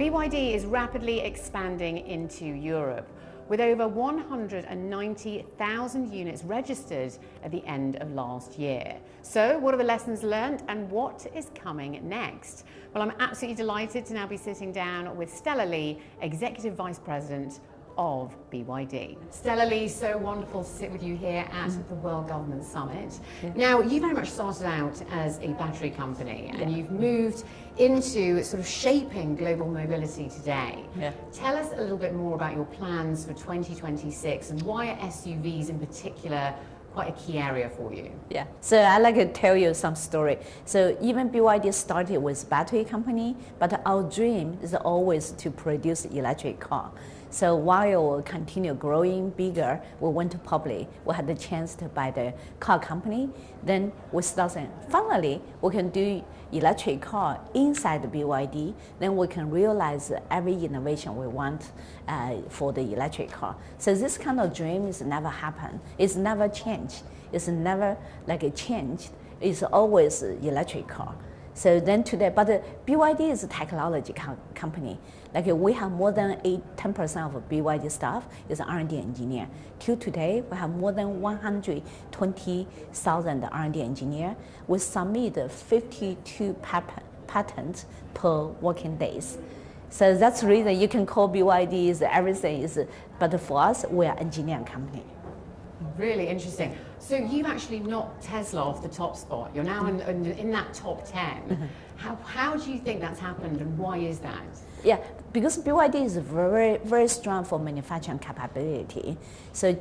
BYD is rapidly expanding into Europe, with over 190,000 units registered at the end of last year. So what are the lessons learned and what is coming next? Well, I'm absolutely delighted to now be sitting down with Stella Li, Executive Vice President of BYD. Stella Li, so wonderful to sit with you here at the World Government Summit. Yeah. Now, you very much started out as a battery company and you've moved into sort of shaping global mobility today. Yeah. Tell us a little bit more about your plans for 2026 and why are SUVs in particular quite a key area for you? Yeah, so I'd like to tell you some story. So even BYD started with battery company, but our dream is always to produce electric car. So while we continue growing bigger, we went to public. We had the chance to buy the car company. Then we started, finally, we can do electric car inside the BYD. Then we can realize every innovation we want for the electric car. So this kind of dream is never happened. It's never changed. It's never like a change. It's always electric car. So then today, but BYD is a technology company. Like we have more than 10% of BYD staff is R&D engineer. Till today, we have more than 120,000 R&D engineer. We submit 52 patents per working days. So that's the reason you can call BYD is everything is, but for us, we are engineering company. Really interesting. So you've actually knocked Tesla off the top spot. You're now in that top 10. How do you think that's happened and why is that? Yeah, because BYD is very, very strong for manufacturing capability. So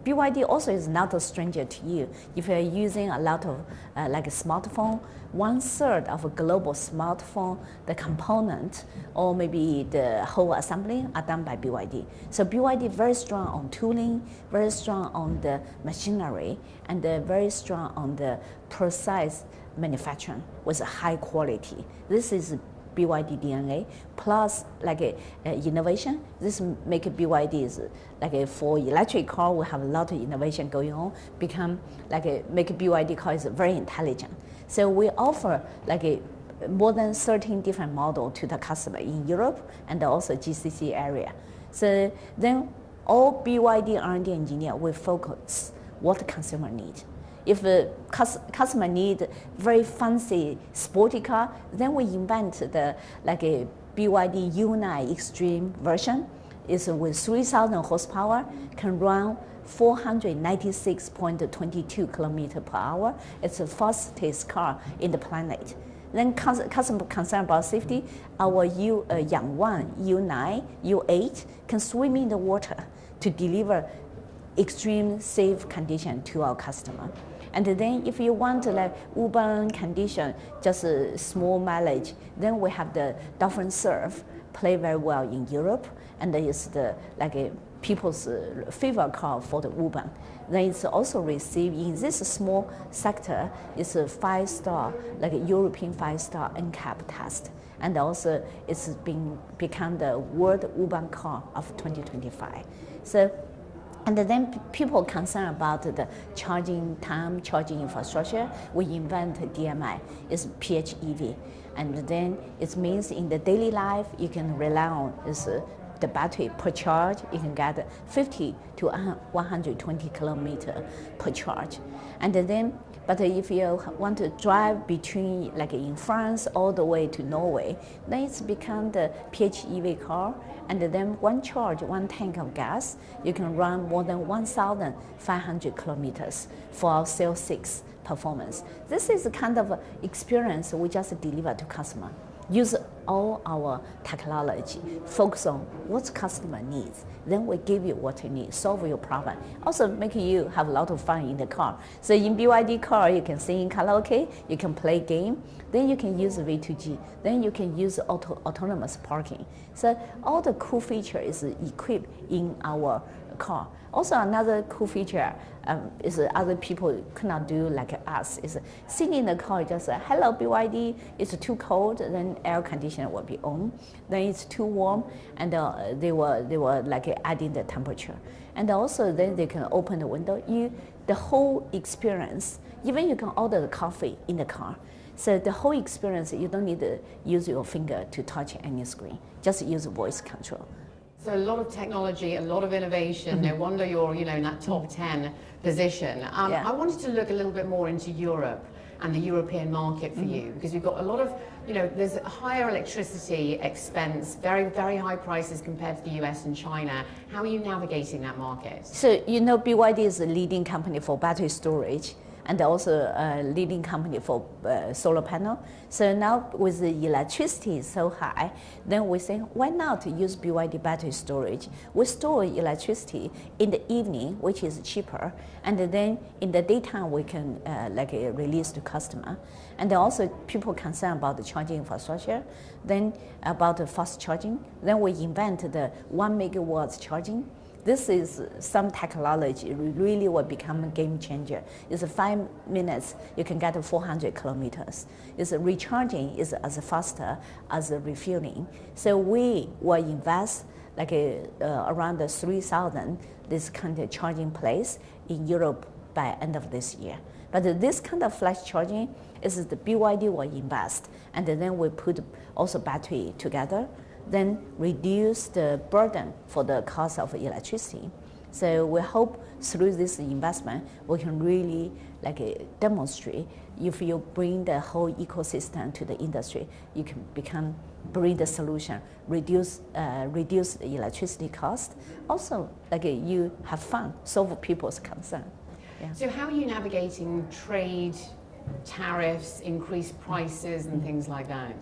BYD also is not a stranger to you. If you're using a lot of like a smartphone, 1/3 of a global smartphone, the component or maybe the whole assembly are done by BYD. So BYD very strong on tooling, very strong on the machinery, and very strong on the precise manufacturing with a high quality. This is BYD DNA plus like innovation. This make BYD is like for electric car. We have a lot of innovation going on. Become like make BYD car is very intelligent. So we offer like more than 13 different models to the customer in Europe and also GCC area. So then all BYD R&D engineer will focus what the consumer needs. If a customer need very fancy sporty car, then we invent the like a BYD U9 Extreme version. It's with 3,000 horsepower, can run 496.22 kilometers per hour. It's the fastest car in the planet. Then customer concerned about safety, our Yang1 U9 U8 can swim in the water to deliver extreme safe condition to our customer. And then if you want like urban condition, just a small mileage, then we have the Dolphin Surf, play very well in Europe, and it's the like people's favorite car for the urban. Then it's also received in this small sector, it's a 5-star, like a European 5-star NCAP test. And also it's become the world urban car of 2025. So, and then people concerned about the charging time, charging infrastructure. We invent DMI, it's PHEV. And then it means in the daily life, you can rely on is the battery per charge. You can get 50 to 120 kilometers per charge. And then, but if you want to drive between, like in France all the way to Norway, then it's become the PHEV car. And then one charge, one tank of gas, you can run more than 1,500 kilometers for our Cell 6 performance. This is the kind of experience we just deliver to customer. Use all our technology, focus on what customer needs. Then we give you what you need, solve your problem. Also making you have a lot of fun in the car. So in BYD car, you can sing karaoke, you can play game, then you can use V2G, then you can use autonomous parking. So all the cool feature is equipped in our car. Also another cool feature is other people cannot do like us, is sitting in the car, just hello BYD, it's too cold, then air conditioner will be on. Then it's too warm, and they were like adding the temperature. And also then they can open the window. The whole experience, even you can order the coffee in the car. So the whole experience, you don't need to use your finger to touch any screen. Just use voice control. So a lot of technology, a lot of innovation. No wonder you're, in that top 10 position. I wanted to look a little bit more into Europe and the European market for you, because we've got a lot of, there's higher electricity expense, very, very high prices compared to the US and China. How are you navigating that market? So, BYD is a leading company for battery storage, and also a leading company for solar panel. So now with the electricity so high, then we think, why not use BYD battery storage? We store electricity in the evening, which is cheaper, and then in the daytime we can release to customer. And then also people concerned about the charging infrastructure, then about the fast charging. Then we invent the 1 megawatts charging. This is some technology really will become a game changer. It's 5 minutes, you can get 400 kilometers. It's recharging is as faster as refueling. So we will invest around 3,000 this kind of charging place in Europe by end of this year. But this kind of flash charging is the BYD will invest, and then we put also battery together, then reduce the burden for the cost of electricity. So we hope through this investment, we can really demonstrate if you bring the whole ecosystem to the industry, you can bring the solution, reduce the electricity cost. Also, you have fun, solve people's concern. Yeah. So how are you navigating trade, tariffs, increased prices and things like that?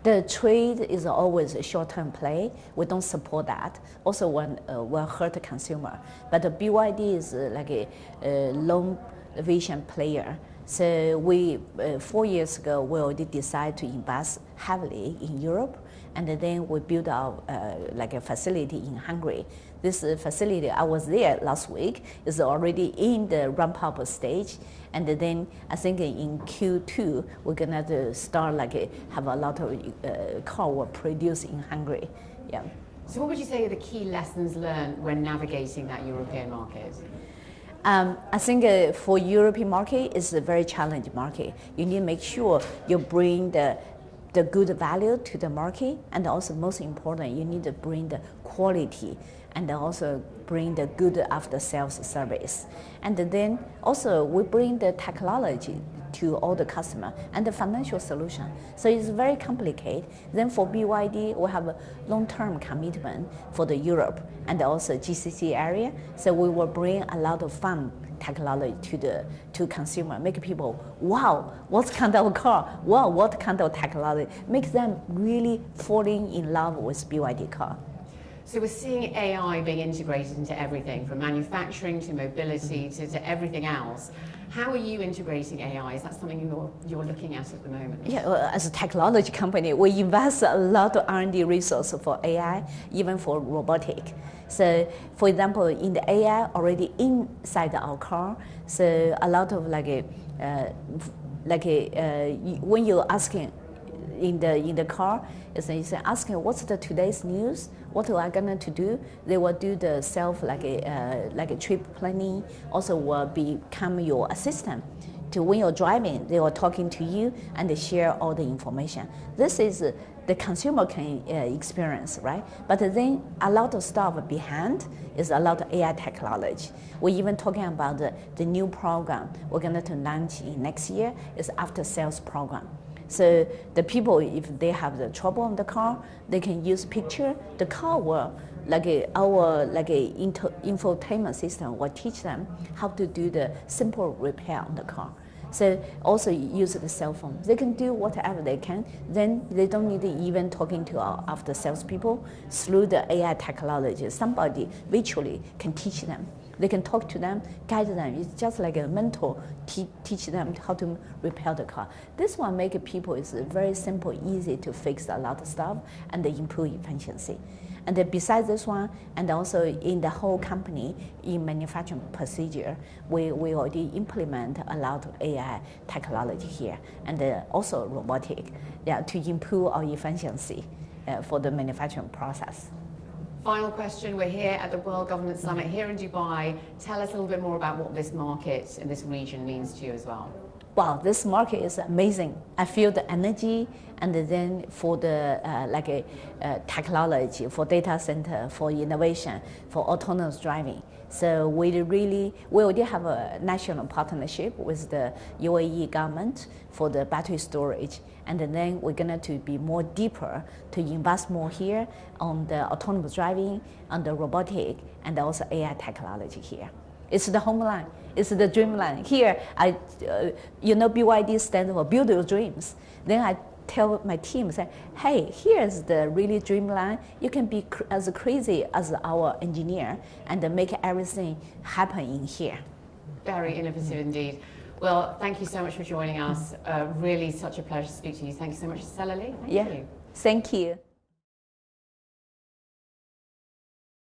The trade is always a short-term play. We don't support that. Also, will hurt the consumer. But the BYD is a long vision player. So we 4 years ago we already decided to invest heavily in Europe, and then we built our a facility in Hungary. This facility, I was there last week, is already in the ramp-up stage. And then I think in Q2, we're gonna start have a lot of car were produced in Hungary. Yeah. So what would you say are the key lessons learned when navigating that European market? I think for European market, it's a very challenging market. You need to make sure you bring the good value to the market, and also most important, you need to bring the quality and also bring the good after-sales service. And then also we bring the technology to all the customer and the financial solution. So it's very complicated. Then for BYD, we have a long-term commitment for the Europe and also GCC area. So we will bring a lot of fun technology to consumer, make people, wow, what kind of car? Wow, what kind of technology? Make them really falling in love with BYD car. So we're seeing AI being integrated into everything, from manufacturing to mobility to everything else. How are you integrating AI? Is that something you're looking at the moment? Yeah, well, as a technology company, we invest a lot of R&D resources for AI, even for robotic. So, for example, in the AI already inside our car, so a lot of when you're asking in the car, is asking what's the today's news, what are I gonna to do? They will do the self a trip planning. Also will become your assistant. To when you're driving, they are talking to you and they share all the information. This is the consumer can experience, right? But then a lot of stuff behind is a lot of AI technology. We're even talking about the new program we're going to launch in next year is after sales program. So the people, if they have the trouble on the car, they can use picture. The car will, our infotainment system will teach them how to do the simple repair on the car. So also use the cell phone. They can do whatever they can. Then they don't need to even talking to our after sales people. Through the AI technology, somebody virtually can teach them. They can talk to them, guide them. It's just like a mentor, teach them how to repair the car. This one make people is very simple, easy to fix a lot of stuff and improve efficiency. And then besides this one, and also in the whole company, in manufacturing procedure, we already implement a lot of AI technology here, and also robotic, to improve our efficiency for the manufacturing process. Final question, we're here at the World Government Summit here in Dubai. Tell us a little bit more about what this market and this region means to you as well. wow, this market is amazing. I feel the energy, and then for the technology, for data center, for innovation, for autonomous driving. So we already have a national partnership with the UAE government for the battery storage, and then we're going to be more deeper to invest more here on the autonomous driving, on the robotic, and also AI technology here. It's the homeland. It's the dreamland. Here, BYD stands for Build Your Dreams. Then I tell my team, say, hey, here's the really dreamland. You can be as crazy as our engineer and make everything happen in here. Very innovative indeed. Well, thank you so much for joining us. Really such a pleasure to speak to you. Thank you so much, Stella Li. Thank you. Thank you.